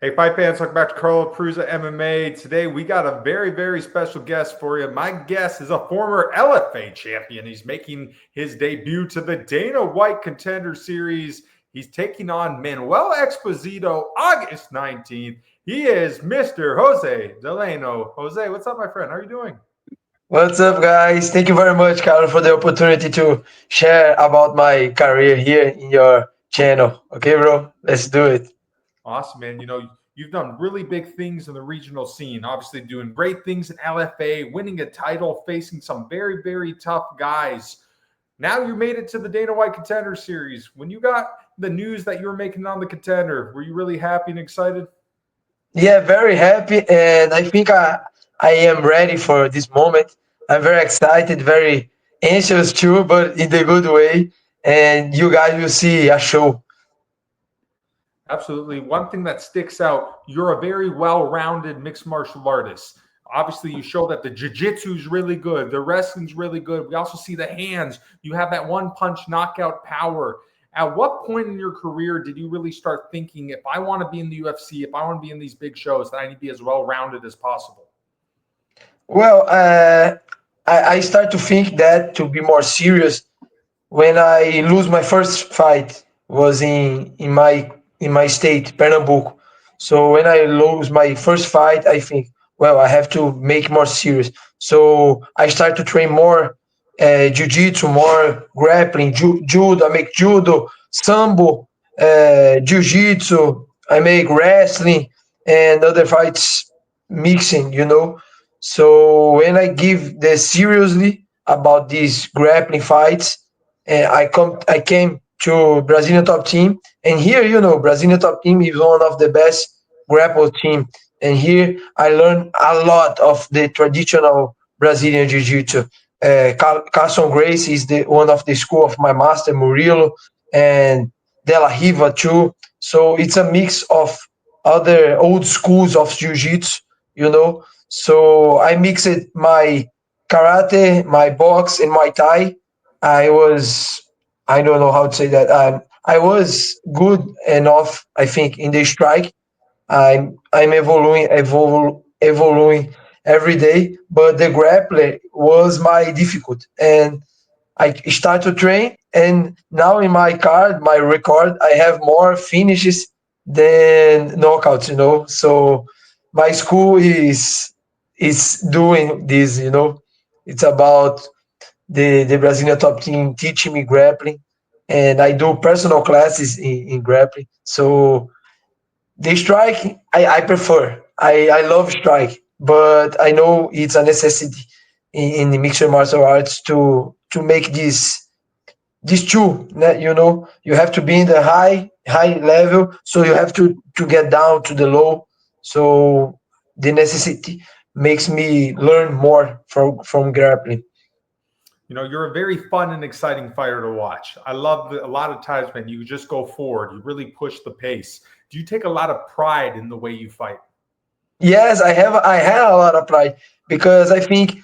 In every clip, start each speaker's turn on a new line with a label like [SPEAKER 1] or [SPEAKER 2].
[SPEAKER 1] Hey, fight fans, welcome back to Carlo Prusa MMA. Today, we got a very, very special guest for you. My guest is a former LFA champion. He's making his debut to the Dana White Contender Series. He's taking on Manuel Exposito August 19th. He is Mr. Jose Delano. Jose, what's up, my friend? How are you doing?
[SPEAKER 2] What's up, guys? Thank you very much, Carl, for the opportunity to share about my career here in your channel. Okay, bro? Let's do it.
[SPEAKER 1] Awesome, man. You've done really big things in the regional scene, obviously doing great things in LFA, winning a title, facing some very, very tough guys. Now you made it to the Dana White Contender Series. When you got the news that you were making on the Contender, were you really happy and excited?
[SPEAKER 2] Yeah, very happy, and I think I am ready for this moment. I'm very excited, very anxious too, but in the good way. And you guys will see a show.
[SPEAKER 1] Absolutely. One thing that sticks out, you're a very well-rounded mixed martial artist. Obviously, you show that the jiu-jitsu is really good, the wrestling's really good. We also see the hands. You have that one-punch knockout power. At what point in your career did you really start thinking, if I want to be in the UFC, if I want to be in these big shows, that I need to be as well-rounded as possible?
[SPEAKER 2] Well, I start to think that to be more serious when I lose my first fight was in my state, Pernambuco. So when I lose my first fight, I think, well, I have to make more serious. So I start to train more jiu-jitsu, more grappling, judo. I make judo, sambo, jiu-jitsu. I make wrestling and other fights mixing. So when I give the seriously about these grappling fights, I came to Brazilian top team, and here Brazilian top team is one of the best grapple team, and here I learned a lot of the traditional Brazilian jiu-jitsu. Carson Grace is the one of the school of my master Murilo and De La Riva too. So it's a mix of other old schools of jiu-jitsu, you know. So I mixed my karate, my box, and my Thai. I was, I don't know how to say that. I was good enough, I think, in the strike. I'm evolving every day, but the grappling was my difficult, and I start to train, and now in my card, my record, I have more finishes than knockouts. So my school is doing this. It's about the Brazilian top team teaching me grappling, and I do personal classes in grappling. So the strike, I prefer. I love strike, but I know it's a necessity in the mixed martial arts to make this two. You have to be in the high level, so you have to get down to the low. So the necessity makes me learn more from grappling.
[SPEAKER 1] You're a very fun and exciting fighter to watch. I love a lot of times, man, you just go forward. You really push the pace. Do you take a lot of pride in the way you fight?
[SPEAKER 2] Yes, I have a lot of pride because I think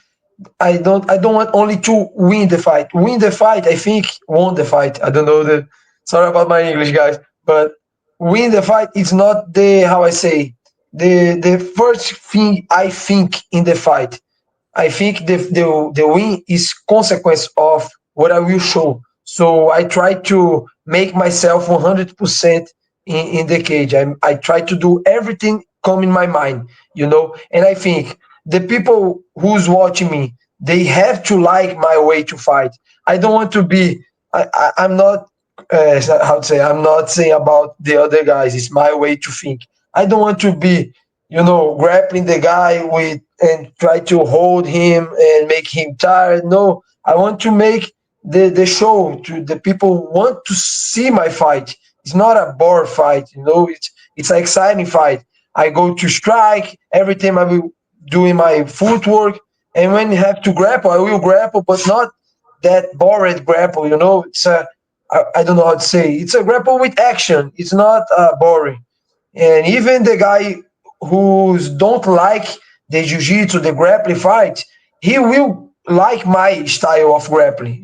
[SPEAKER 2] I don't want only to win the fight. Win the fight, I think won the fight. I don't know the sorry about my English, guys, but win the fight is not the how I say the first thing I think in the fight. I think the win is consequence of what I will show. So I try to make myself 100% in the cage. I try to do everything come in my mind. And I think the people who's watching me, they have to like my way to fight. I don't want to be. I'm not. How to say? I'm not saying about the other guys. It's my way to think. I don't want to be grappling the guy with and try to hold him and make him tired. No, I want to make the show to the people want to see my fight. It's not a bore fight. It's an exciting fight. I go to strike every time I will doing my footwork, and when you have to grapple, I will grapple, but not that bored grapple. It's a I don't know how to say. It's a grapple with action. It's not boring. And even the guy who don't like the jiu-jitsu, the grappling fight, he will like my style of grappling.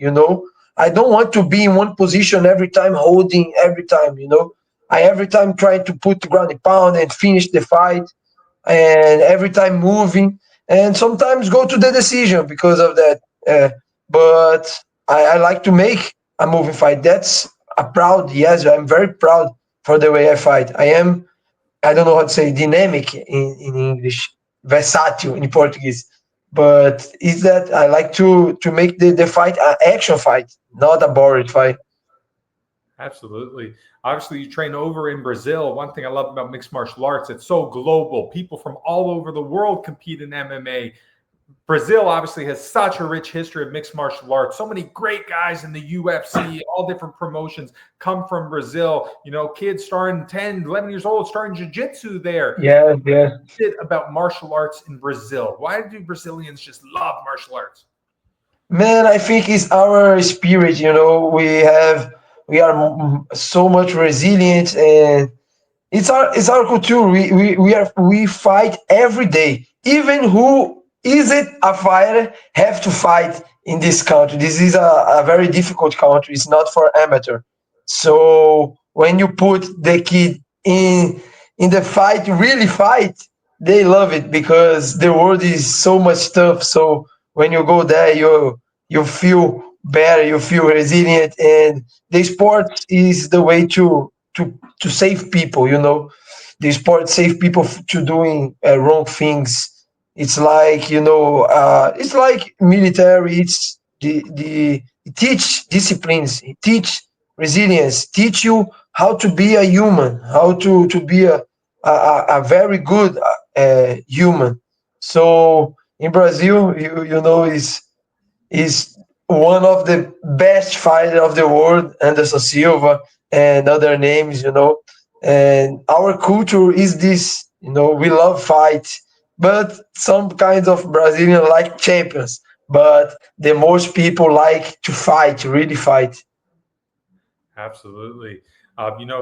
[SPEAKER 2] I don't want to be in one position every time, holding every time. I every time try to put ground and pound and finish the fight, and every time moving, and sometimes go to the decision because of that. But I like to make a moving fight. That's a proud. Yes, I'm very proud for the way I fight. I am. I don't know how to say dynamic in English, versatile in Portuguese. But is that I like to make the fight an action fight, not a boring fight.
[SPEAKER 1] Absolutely. Obviously, you train over in Brazil. One thing I love about mixed martial arts, it's so global. People from all over the world compete in MMA. Brazil obviously has such a rich history of mixed martial arts. So many great guys in the UFC, all different promotions come from Brazil. You know, kids starting 10, 11 years old, starting jiu-jitsu there.
[SPEAKER 2] Yes, yes.
[SPEAKER 1] What is it about martial arts in Brazil? Why do Brazilians just love martial arts?
[SPEAKER 2] Man, I think it's our spirit. We are so much resilient, and it's our culture. We fight every day. Even who isn't a fighter have to fight in this country. This is a very difficult country. It's not for amateur. So when you put the kid in the fight, really fight, they love it because the world is so much tough. So when you go there, you feel better, you feel resilient, and the sport is the way to save people. The sport save people to doing wrong things. It's like it's like military. It's the it teach disciplines, it teach resilience, teach you how to be a human, how to be a very good human. So in Brazil, is one of the best fighter of the world, Anderson Silva, and other names. And our culture is this, we love fight, but some kinds of Brazilian like champions, but the most people like to fight, really fight.
[SPEAKER 1] Absolutely.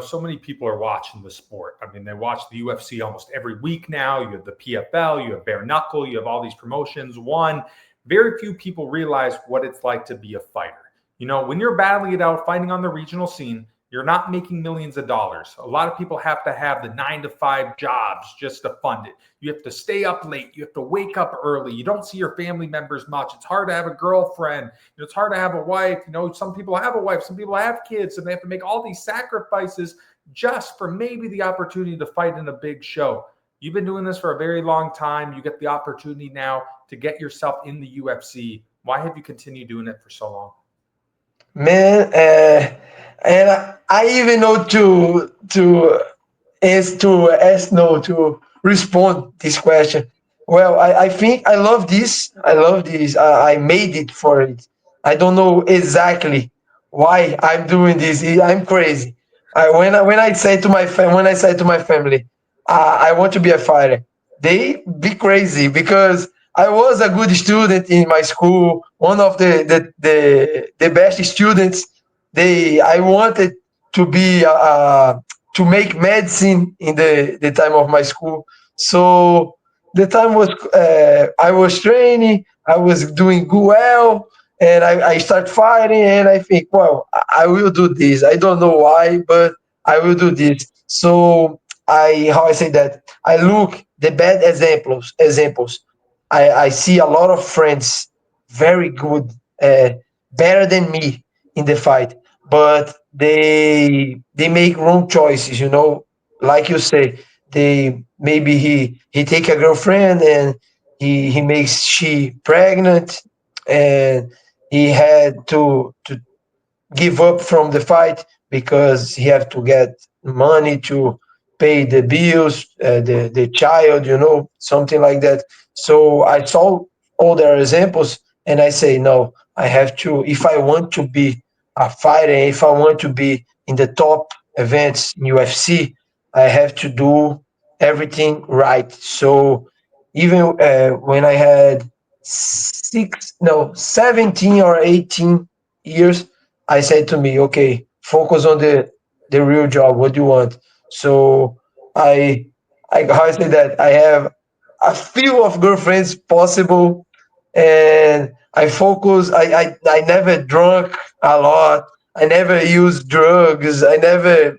[SPEAKER 1] So many people are watching the sport. I mean, they watch the UFC almost every week now. You have the PFL, you have bare knuckle, you have all these promotions. One, very few people realize what it's like to be a fighter. When you're battling it out, fighting on the regional scene, you're not making millions of dollars. A lot of people have to have the 9 to 5 jobs just to fund it. You have to stay up late. You have to wake up early. You don't see your family members much. It's hard to have a girlfriend. It's hard to have a wife. Some people have a wife, some people have kids, and they have to make all these sacrifices just for maybe the opportunity to fight in a big show. You've been doing this for a very long time. You get the opportunity now to get yourself in the UFC. Why have you continued doing it for so long?
[SPEAKER 2] Man, and I even know to respond this question. Well, I think I love this. I love this. I made it for it. I don't know exactly why I'm doing this. I'm crazy. When I say to my family, I want to be a fighter, they be crazy because I was a good student in my school, one of the best students. I wanted to be to make medicine in the time of my school. So the time was I was training, I was doing well, and I start fighting, and I think, well, I will do this. I don't know why, but I will do this. So how I say that, I look the bad examples. I see a lot of friends very good, uh, better than me in the fight, but they make wrong choices. Like you say, they maybe he take a girlfriend, and he makes she pregnant, and he had to give up from the fight because he have to get money to pay the bills, the child, something like that. So I saw all their examples, and I say, no, I have to. If I want to be a fighter, if I want to be in the top events in UFC, I have to do everything right. So even when I had 17 or 18 years, I said to me, okay, focus on the real job. What do you want? So I, how I say that, I have a few of girlfriends possible, and I focus. I never drunk a lot. I never used drugs. I never,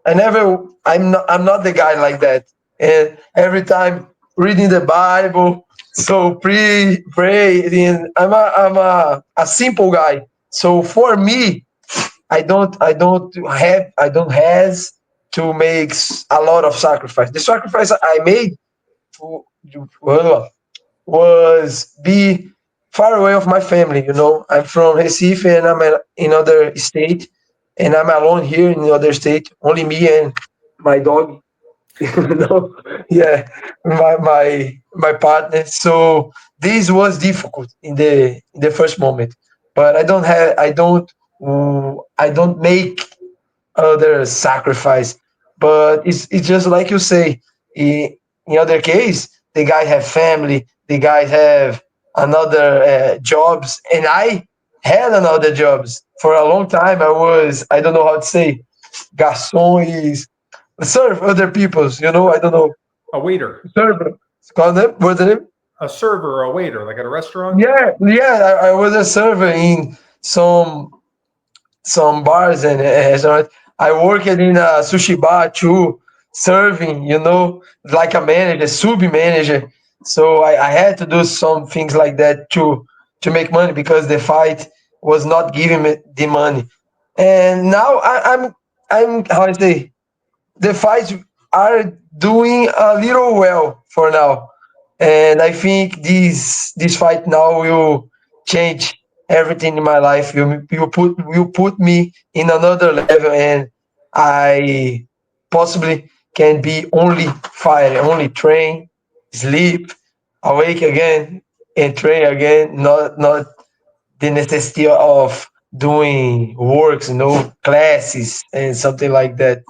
[SPEAKER 2] I'm not the guy like that. And every time reading the Bible, so pray. And I'm a simple guy. So for me, I don't has to make a lot of sacrifice. The sacrifice I made to, was be far away of my family. I'm from Recife and I'm in other state, and I'm alone here in the other state. Only me and my dog. Yeah, my partner. So this was difficult in the first moment, but I don't make other sacrifice. But it's just like you say. In other case, the guy have family, the guys have another jobs, and I had another jobs for a long time. I don't know how to say, garçom is serve other people's. I don't know,
[SPEAKER 1] A waiter,
[SPEAKER 2] serve. What's the name?
[SPEAKER 1] a server, or a waiter, like at a restaurant.
[SPEAKER 2] Yeah, yeah. I was a server in some bars and restaurants. I worked in a sushi bar too, serving, like a manager, sub manager. So I had to do some things like that to make money because the fight was not giving me the money. And now I'm how I say, the fights are doing a little well for now, and I think this fight now will change everything in my life. You put me in another level, and I possibly can be only fight, only train, sleep, awake again, and train again. Not the necessity of doing works, classes and something like that.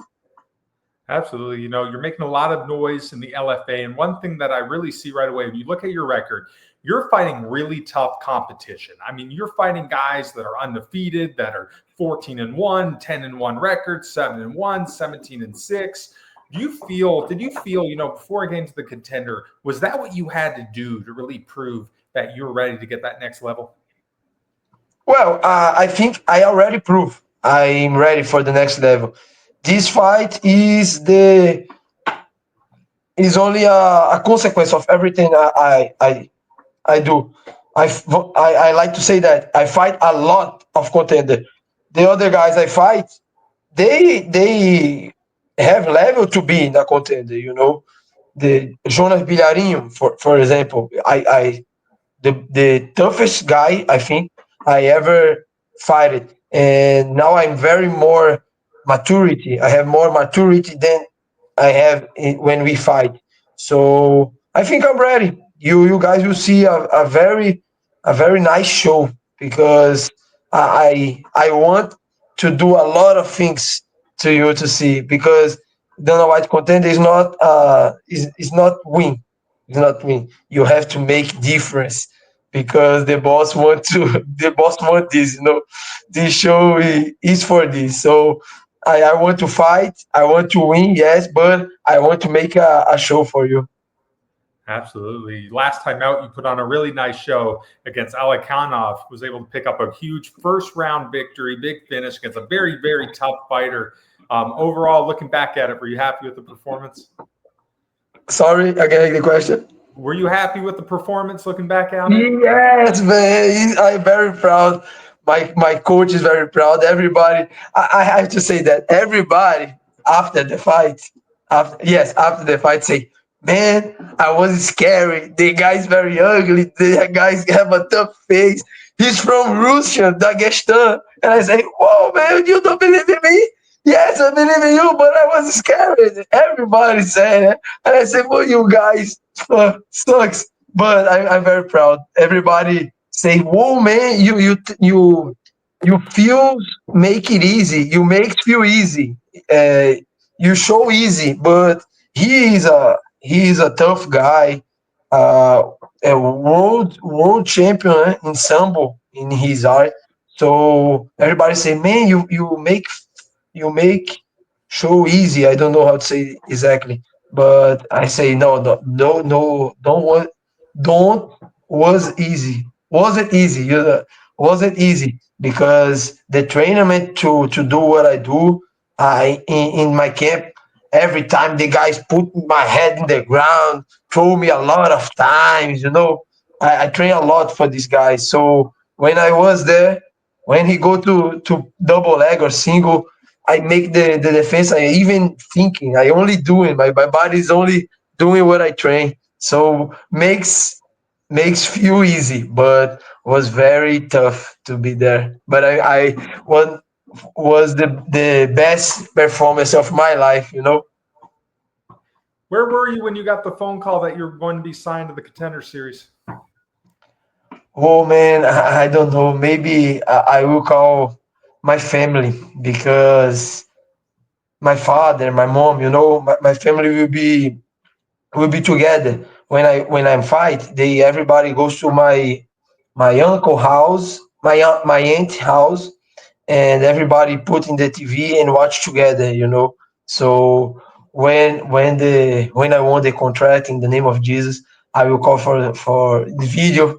[SPEAKER 1] Absolutely. You're making a lot of noise in the LFA. And one thing that I really see right away, when you look at your record, you're fighting really tough competition. I mean, you're fighting guys that are undefeated, that are 14-1, 10-1 records, 7-1, 17-6. Did you feel, before getting to the Contender, was that what you had to do to really prove that you're ready to get that next level?
[SPEAKER 2] Well, I think I already proved I'm ready for the next level. This fight is only a consequence of everything I do. I like to say that I fight a lot of contender. The other guys I fight, they have level to be in a contender. The Jonas Bilharinho, for example, the toughest guy I think I ever fighted, and now I'm very more maturity. I have more maturity than I have when we fight. So I think I'm ready. You guys will see a very nice show because I want to do a lot of things to you to see because Dana White content is not win. It's not win. You have to make difference because the boss want this. This show is for this. So I want to fight. I want to win, yes, but I want to make a show for you.
[SPEAKER 1] Absolutely. Last time out, you put on a really nice show against Alekhanov. Was able to pick up a huge first round victory, big finish against a very, very tough fighter. Overall, looking back at it, were you happy with the performance?
[SPEAKER 2] Sorry, again, the question.
[SPEAKER 1] Were you happy with the performance looking back at it?
[SPEAKER 2] Yes, man. I'm very proud. My coach is very proud. Everybody, I have to say that everybody after the fight, after the fight, say, "Man, I was scary. The guy's very ugly. The guys have a tough face. He's from Russia, Dagestan." And I say, "Whoa, man, you don't believe in me?" Yes, I believe in you, but I was scared. Everybody said it, and I said, "Well, you guys sucks." But I'm very proud. Everybody say, "Whoa, man, you feel make it easy. You make feel easy. Uh, you show easy." But he is a tough guy. A world champion in sambo in his art. So everybody say, "Man, you make show easy." I don't know how to say exactly, but I say no, no, no, no. Don't was easy. Wasn't easy. Wasn't easy because the trainament to do what I do. in my camp, every time the guys put my head in the ground, throw me a lot of times. I train a lot for this guy. So when I was there, when he go to double leg or single, I make the defense. I even thinking, I only doing, my body is only doing what I train. So makes feel easy, but was very tough to be there. But I was the best performance of my life.
[SPEAKER 1] Where were you when you got the phone call that you're going to be signed to the Contender Series?
[SPEAKER 2] Oh man, I don't know. Maybe I will call my family because my father, my mom, my family will be together when I'm fight. They everybody goes to my uncle house, my aunt house, and everybody put in the TV and watch together. So when I won the contract in the name of Jesus, I will call for the video,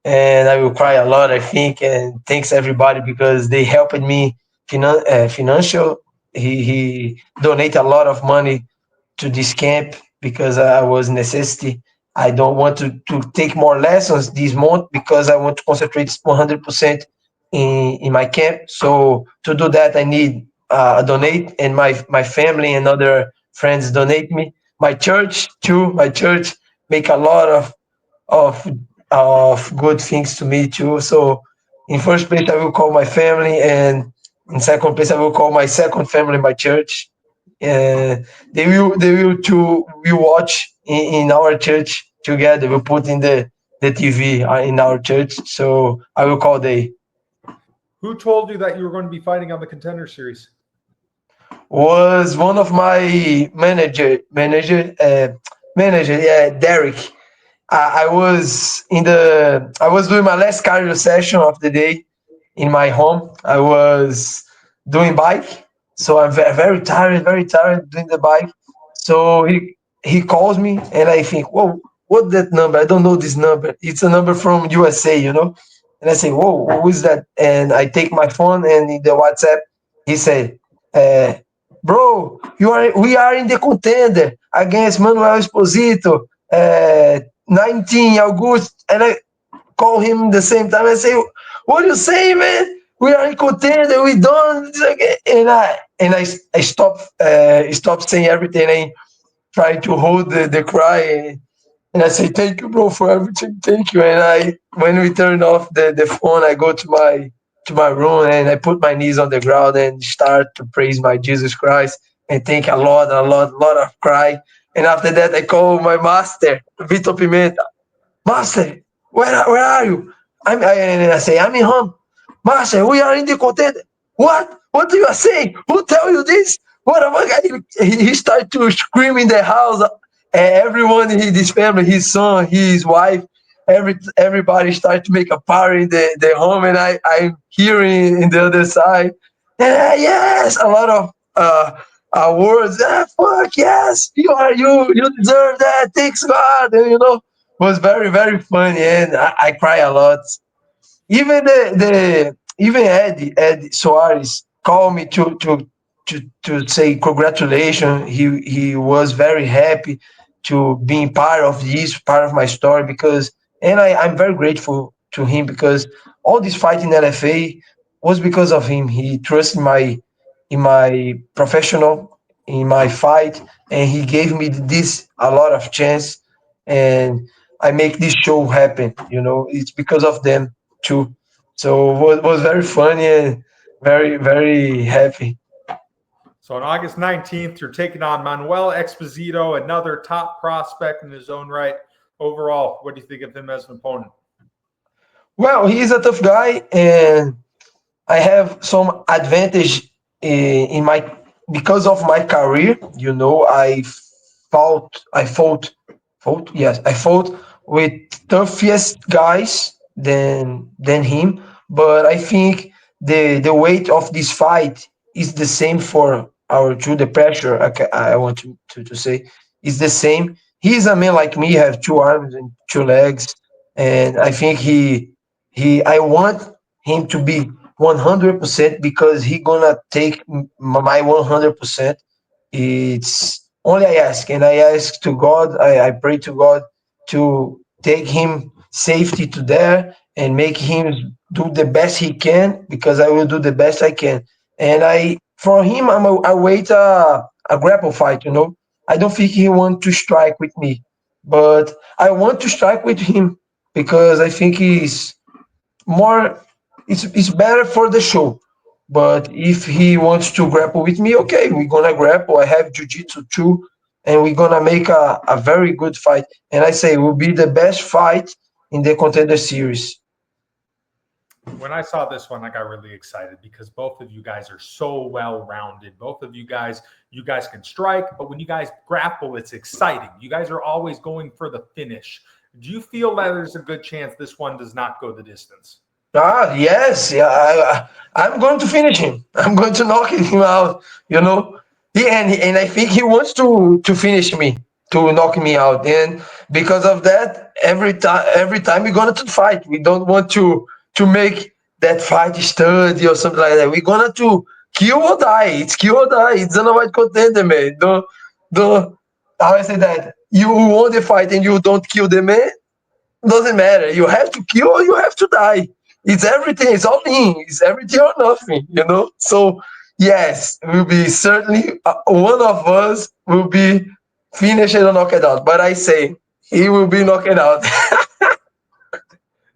[SPEAKER 2] and I will cry a lot, I think. And thanks everybody because they helped me financial. He donate a lot of money to this camp because I was necessity. I don't want to take more lessons this month because I want to concentrate 100% in my camp. So to do that, I need a donate, and my family and other friends donate me. My church too. My church make a lot of of good things to me too. So in first place, I will call my family, and in second place, I will call my second family, my church. And they will watch in our church together. We put in the TV in our church. So I will call they.
[SPEAKER 1] Who told you that you were going to be fighting on the Contender Series?
[SPEAKER 2] Was one of my manager, yeah, Derek. I was doing my last cardio session of the day in my home. I was doing bike, so I'm very tired doing the bike. So he calls me, and I think, whoa, what that number? I don't know this number. It's a number from USA. And I say, whoa, who is that? And I take my phone, and in the WhatsApp, he said, uh, bro, we are in the contender against Manuel Exposito. 19 August, and I call him the same time. I say, "What you say, man? We are in contender. We done." And I stop saying everything. I try to hold the cry, and I say, "Thank you, bro, for everything. Thank you." And when we turn off the phone, I go to my room, and I put my knees on the ground and start to praise my Jesus Christ and thank a lot of cry. And after that, I call my master, Vitor Pimenta. Master, where are you? And I say, I'm in home. Master, we are in the contender. What? What do you say? Who tell you this? What am I? He started to scream in the house. Everyone in his family, his son, his wife, everybody started to make a party in the home, and I'm hearing in the other side, yes, a lot of words. Fuck yes, you deserve that. Thanks God, and was very very funny, and I cry a lot. Even Ed Soares called me to say congratulations. He was very happy to being part of this part of my story, because and I'm very grateful to him because all this fight in LFA was because of him. He trusted in my professional, in my fight, and he gave me this a lot of chance, and I make this show happen. It's because of them too. So it was very funny and very very happy.
[SPEAKER 1] So on August 19th, you're taking on Manuel Exposito, another top prospect in his own right. Overall, what do you think of him as an opponent?
[SPEAKER 2] Well, he's a tough guy, and I have some advantage in my because of my career. I fought with toughest guys than him, but I think the weight of this fight is the same for our two. The pressure I want to say is the same. He's a man like me, have two arms and two legs, and I think I want him to be 100% because he gonna take my 100%. It's only I ask, and I ask to God. I pray to God to take him safety to there and make him do the best he can because I will do the best I can. And I for him, I wait a grapple fight. I don't think he want to strike with me, but I want to strike with him because I think he's more it's better for the show. But if he wants to grapple with me, okay, we're gonna grapple. I have jiu-jitsu too, and we're gonna make a very good fight. And I say it will be the best fight in the contender series.
[SPEAKER 1] When I saw this one, I got really excited because both of you guys are so well rounded. Both of you guys can strike, but when you guys grapple, it's exciting. You guys are always going for the finish. Do you feel that there's a good chance this one does not go the distance?
[SPEAKER 2] Yes, yeah, I'm going to finish him. I'm going to knock him out. You know, and I think he wants to finish me, to knock me out. And because of that, every time we're gonna to fight. We don't want to make that fight sturdy or something like that. We're gonna to kill or die. It's kill or die. It's not about contender, man. Don't. How I say that? You won the fight and you don't kill the man, doesn't matter. You have to kill or you have to die. It's everything. It's all in. It's everything or nothing. So yes, will be certainly one of us will be finished or knocked out. But I say he will be knocked out.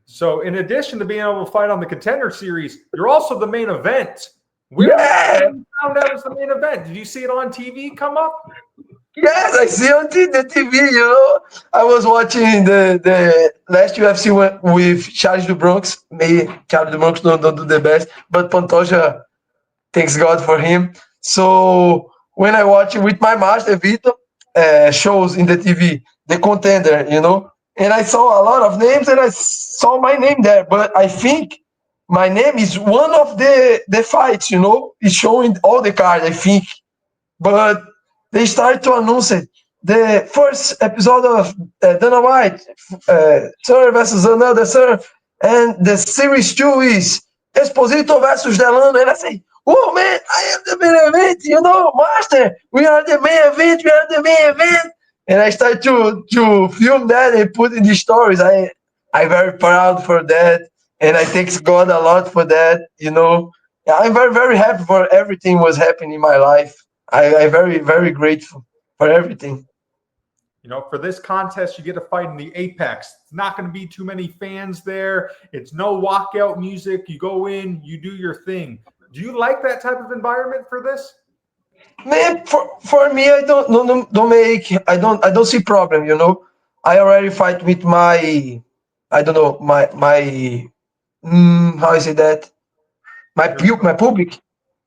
[SPEAKER 1] So, in addition to being able to fight on the Contender Series, you're also the main event. Where did
[SPEAKER 2] Yeah.
[SPEAKER 1] you found out as the main event? Did you see it on TV come up?
[SPEAKER 2] Yes, I see on the TV. I was watching the last UFC with Charles do Bronx. Maybe Charles do Bronx don't do the best, but Pantoja, thanks God for him. So when I watch it with my master Vito, shows in the TV, the contender, and I saw a lot of names and I saw my name there, but I think my name is one of the fights, it's showing all the cards, I think, but they started to announce it. The first episode of Dana White, Sir versus another Sir, and the series two is Exposito versus Delano. And I say, oh man, I am the main event, Master. We are the main event. We are the main event. And I started to film that and put in the stories. I'm very proud for that, and I thank God a lot for that. Yeah, I'm very very happy for everything was happening in my life. I'm very, very grateful for everything.
[SPEAKER 1] For this contest, you get to fight in the Apex. It's not going to be too many fans there. It's no walkout music. You go in, you do your thing. Do you like that type of environment for this?
[SPEAKER 2] Man, for me, I don't see problem. I already fight with my, I don't know, my how is it that
[SPEAKER 1] Your,
[SPEAKER 2] my public.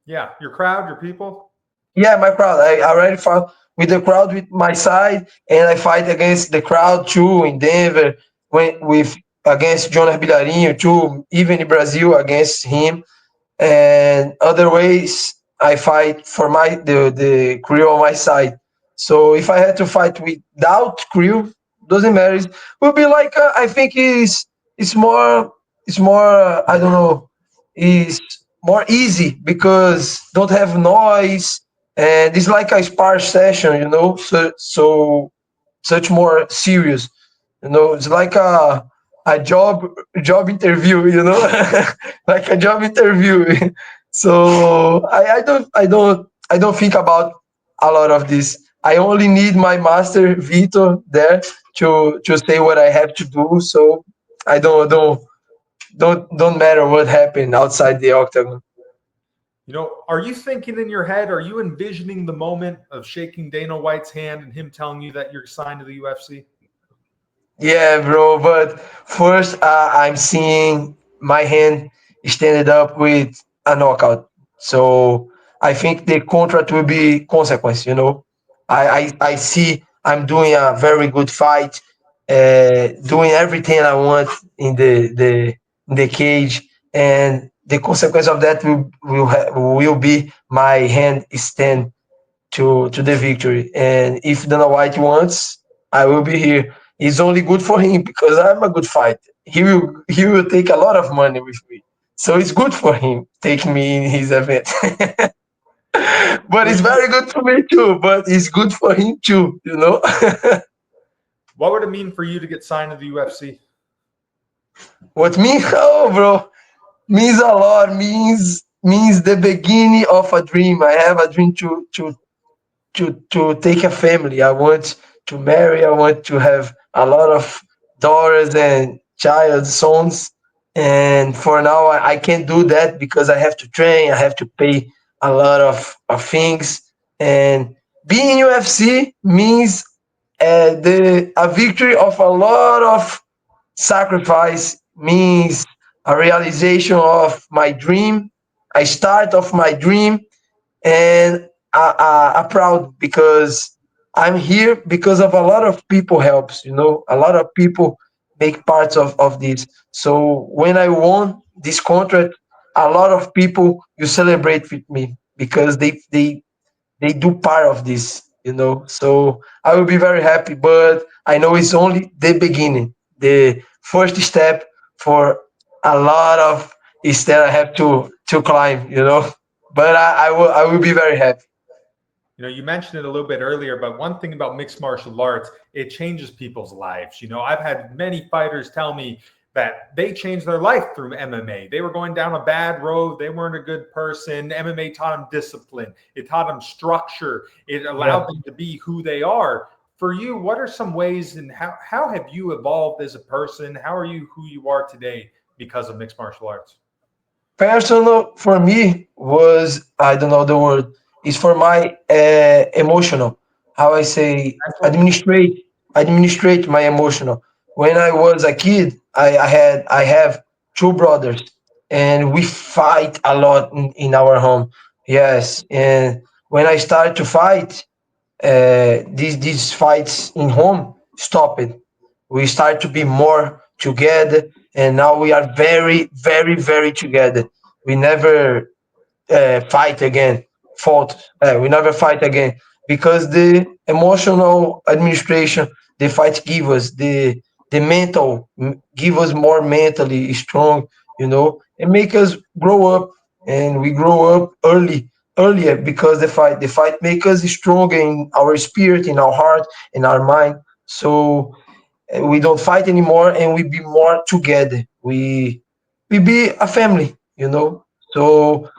[SPEAKER 1] yeah, your crowd, your people.
[SPEAKER 2] Yeah, my crowd. I already fought with the crowd with my side, and I fight against the crowd too in Denver, with against John Herbilarinho too, even in Brazil against him, and other ways I fight for the crew on my side. So if I had to fight without crew, doesn't matter. It would be like I think it's more I don't know, is more easy because don't have noise, and it's like a sparse session, so such more serious. It's like a job interview, like a job interview. So I don't think about a lot of this. I only need my master Vito there to say what I have to do. So I don't matter what happened outside the octagon.
[SPEAKER 1] Are you thinking in your head, are you envisioning the moment of shaking Dana White's hand and him telling you that you're signed to the UFC?
[SPEAKER 2] Yeah, bro. But first, I'm seeing my hand standing up with a knockout. So I think the contract will be consequence. I see I'm doing a very good fight, doing everything I want in the cage, and the consequence of that will be my hand stand to the victory. And if Dana White wants, I will be here. It's only good for him because I'm a good fighter. He will take a lot of money with me. So it's good for him taking me in his event. But
[SPEAKER 1] Would
[SPEAKER 2] it's
[SPEAKER 1] you?
[SPEAKER 2] very good for me too. But it's good for him too, you know.
[SPEAKER 1] What would it mean for you to get signed to the UFC?
[SPEAKER 2] What me? Oh, bro, means a lot. Means the beginning of a dream. I have a dream to take a family. I want to marry. I want to have a lot of daughters and child sons. And for now, I can't do that because I have to train. I have to pay a lot of things. And being UFC means the a victory of a lot of sacrifice. Means a realization of my dream, a start of my dream, and I'm proud because I'm here because of a lot of people helps, you know, a lot of people make parts of this. So when I won this contract, a lot of people you celebrate with me because they do part of this, you know. So I will be very happy, but I know it's only the beginning, the first step for a lot of steps I have to climb, you know. But I will be very happy.
[SPEAKER 1] You mentioned it a little bit earlier, but one thing about mixed martial arts, it changes people's lives. I've had many fighters tell me that they changed their life through MMA. They were going down a bad road. They weren't a good person. MMA taught them discipline. It taught them structure. It
[SPEAKER 2] Yeah.
[SPEAKER 1] allowed them to be who they are. For you, what are some ways and how have you evolved as a person? How are you who you are today because of mixed martial arts?
[SPEAKER 2] Personal for me was, I don't know the word, is for my emotional, how I say,
[SPEAKER 1] Mental?
[SPEAKER 2] administrate my emotional. When I was a kid, I have two brothers, and we fight a lot in our home. Yes, and when I started to fight, these fights in home stopped. We start to be more together, and now we are very, very, very together. We never fight again. Fought. We never fight again because the emotional administration, the fight give us the mental, give us more mentally strong, you know, and make us grow up. And we grow up earlier because the fight make us stronger in our spirit, in our heart, in our mind. So we don't fight anymore, and we be more together. We be a family, you know. So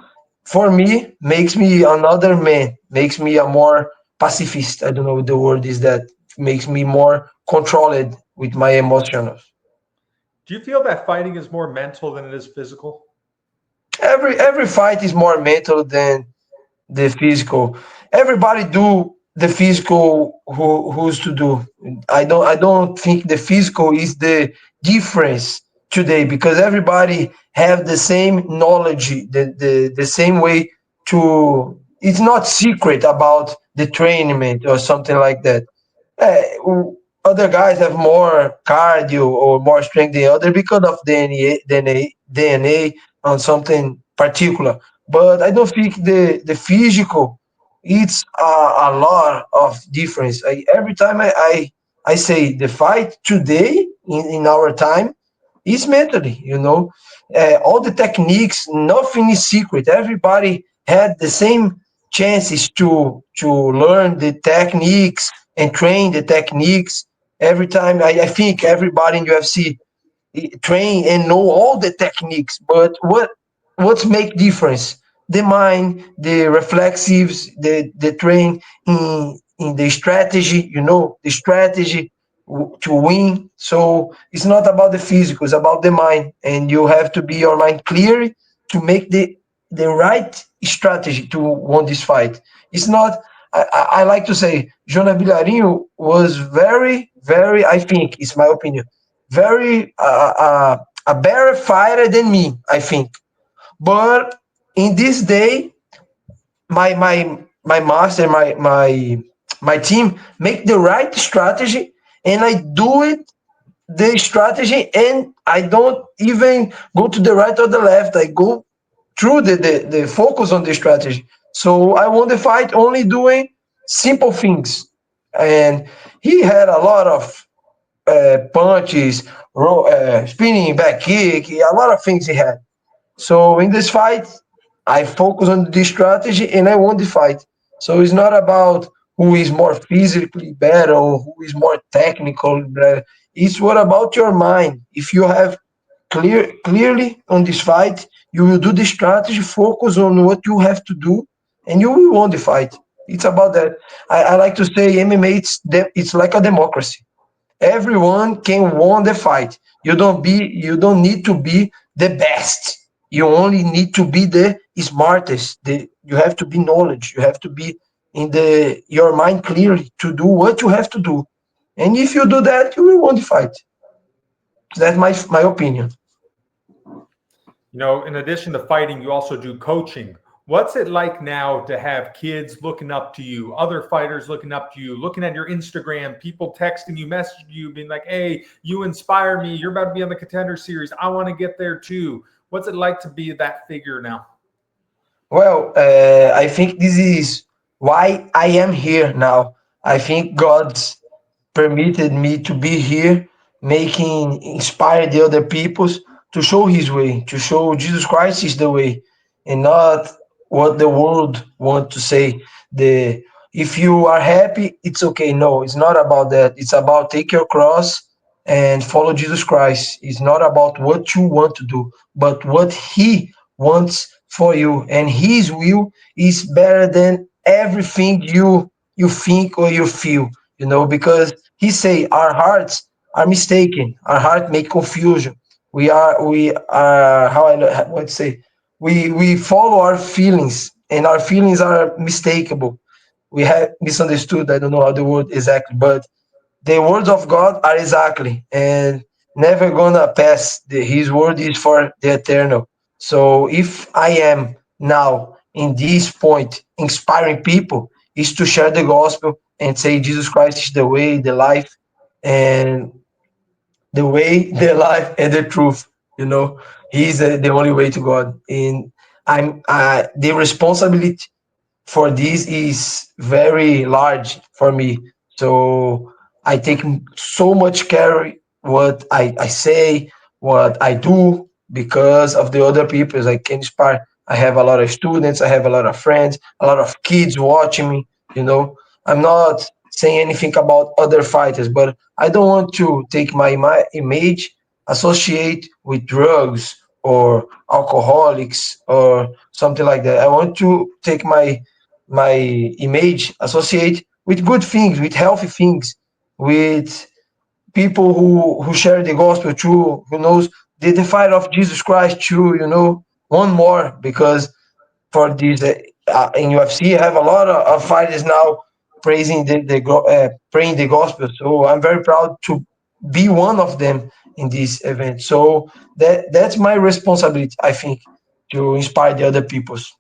[SPEAKER 2] for me, makes me another man, makes me a more pacifist. I don't know what the word is, that makes me more controlled with my emotions.
[SPEAKER 1] Do you feel that fighting is more mental than it is physical?
[SPEAKER 2] Every fight is more mental than the physical. Everybody do the physical who's to do. I don't think the physical is the difference today because everybody have the same knowledge, the same way to. It's not secret about the training or something like that. uh, Other guys have more cardio or more strength than other because of DNA on something particular. But I don't think the physical, it's a lot of difference. Every time I say the fight today in our time is mentally, you know. All the techniques, nothing is secret. Everybody had the same chances to learn the techniques and train the techniques. Every time I think everybody in UFC train and know all the techniques, but what's make difference? The mind, the reflexives, the train in the strategy, you know, the strategy to win. So it's not about the physical, it's about the mind, and you have to be your mind clear to make the right strategy to win this fight. It's not. I like to say Jonah Villarinho was very, very. I think it's my opinion, very a better fighter than me, I think. But in this day, my master, my team make the right strategy, and I do it the strategy, and I don't even go to the right or the left. I go through the focus on the strategy. So I won the fight only doing simple things, and he had a lot of punches, spinning back kick, a lot of things he had. So in this fight, I focus on the strategy and I won the fight. So it's not about who is more physically better or who is more technical better. It's what about your mind. If you have clearly on this fight, you will do the strategy, focus on what you have to do, and you will win the fight. It's about that. I like to say MMA. It's like a democracy. Everyone can win the fight. You don't need to be the best. You only need to be the smartest. You have to be knowledge. You have to be in the your mind clearly to do what you have to do. And if you do that, you will win the fight. That's my opinion.
[SPEAKER 1] You know, in addition to fighting, you also do coaching. What's it like now to have kids looking up to you, other fighters looking up to you, looking at your Instagram, people texting you, messaging you, being like, hey, you inspire me. You're about to be on the Contender Series. I want to get there too. What's it like to be that figure now?
[SPEAKER 2] Well, I think this is why I am here now. I think God's permitted me to be here, making inspire the other peoples to show His way, to show Jesus Christ is the way, and not what the world want to say. The If you are happy, it's okay. No, it's not about that. It's about take your cross and follow Jesus Christ. It's not about what you want to do, but what He wants for you, and His will is better than everything you think or you feel. Because he say our hearts are mistaken. Our heart make confusion. We are how I what to say. We follow our feelings, and our feelings are mistakable. We have misunderstood. I don't know how the word exactly, but the words of God are exactly and never gonna pass. His word is for the eternal. So if I am now in this point inspiring people, is to share the gospel and say Jesus Christ is the way, the life, and the way, the life, and the truth. He's the only way to God. And the responsibility for this is very large for me. So I take so much care what I say, what I do because of the other people I can inspire. I have a lot of students, I have a lot of friends, a lot of kids watching me, you know. I'm not saying anything about other fighters, but I don't want to take my image associate with drugs or alcoholics or something like that. I want to take my image associate with good things, with healthy things, with people who share the gospel too, who knows the fight of Jesus Christ too, one more because for this in UFC I have a lot of fighters now praising praying the gospel. So I'm very proud to be one of them in this event. So that's my responsibility, I think, to inspire the other peoples.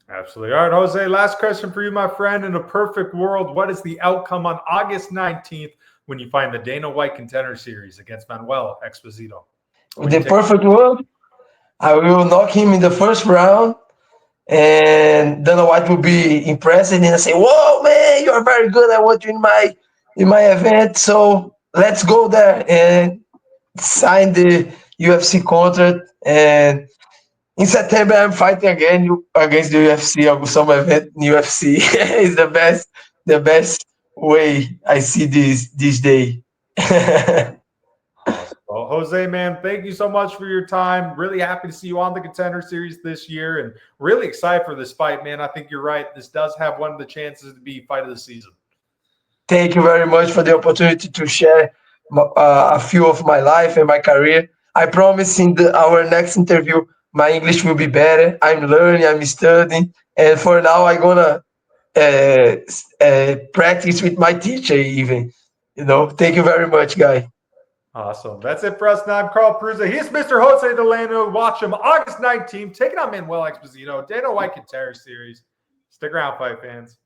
[SPEAKER 1] Absolutely. All right, Jose, last question for you, my friend. In a perfect world, what is the outcome on August 19th when you find the Dana White Contender Series against Manuel Exposito? Who
[SPEAKER 2] In
[SPEAKER 1] are you
[SPEAKER 2] the
[SPEAKER 1] taking?
[SPEAKER 2] perfect world, I will knock him in the first round, and Dana White will be impressed and say, "Whoa, man, you are very good. I want you in my event. So let's go there and sign the UFC contract." And in September, I'm fighting again against the UFC. I'll go some event in UFC. It's the best way I see this day.
[SPEAKER 1] Awesome. Well, Jose, man, thank you so much for your time. Really happy to see you on the Contender Series this year and really excited for this fight, man. I think you're right. This does have one of the chances to be fight of the season.
[SPEAKER 2] Thank you very much for the opportunity to share a few of my life and my career. I promise in our next interview, my English will be better. I'm learning, I'm studying, and for now, I'm gonna practice with my teacher even. Thank you very much, guy.
[SPEAKER 1] Awesome. That's it for us now. I'm Carl Prusa. He's Mr. Jose Delano. Watch him August 19th, taking on Manuel Exposito, Dana White Contender Series. Stick around, fight fans.